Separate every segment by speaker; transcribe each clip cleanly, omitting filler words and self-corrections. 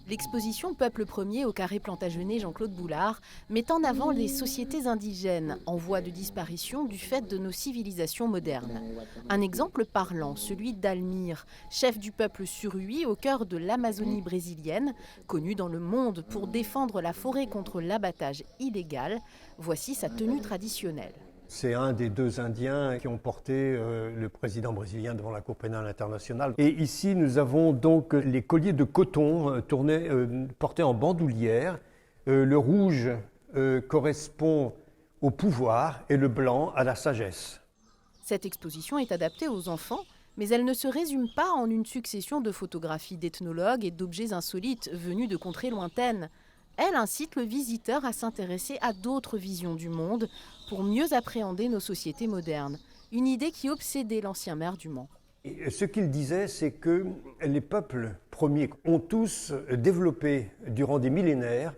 Speaker 1: L'exposition Peuple premier au Carré Plantagenet Jean-Claude Boulard met en avant les sociétés indigènes en voie de disparition du fait de nos civilisations modernes. Un exemple parlant, celui d'Almir, chef du peuple Surui au cœur de l'Amazonie brésilienne, connu dans le monde pour défendre la forêt contre l'abattage illégal. Voici sa tenue traditionnelle.
Speaker 2: C'est un des deux Indiens qui ont porté le président brésilien devant la Cour pénale internationale. Et ici, nous avons donc les colliers de coton portés en bandoulière. Le rouge correspond au pouvoir et le blanc à la sagesse.
Speaker 1: Cette exposition est adaptée aux enfants, mais elle ne se résume pas en une succession de photographies d'ethnologues et d'objets insolites venus de contrées lointaines. Elle incite le visiteur à s'intéresser à d'autres visions du monde pour mieux appréhender nos sociétés modernes. Une idée qui obsédait l'ancien maire du Mans.
Speaker 2: Et ce qu'il disait, c'est que les peuples premiers ont tous développé durant des millénaires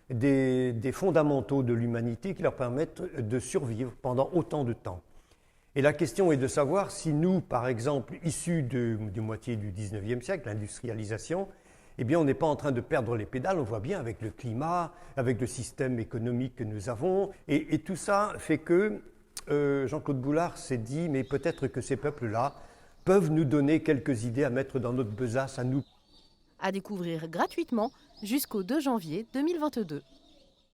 Speaker 2: des fondamentaux de l'humanité qui leur permettent de survivre pendant autant de temps. Et la question est de savoir si nous, par exemple, issus du moitié du 19e siècle, l'industrialisation, eh bien, on n'est pas en train de perdre les pédales, on voit bien avec le climat, avec le système économique que nous avons. Et tout ça fait que Jean-Claude Boulard s'est dit, mais peut-être que ces peuples-là peuvent nous donner quelques idées à mettre dans notre besace à nous.
Speaker 1: À découvrir gratuitement jusqu'au 2 janvier 2022.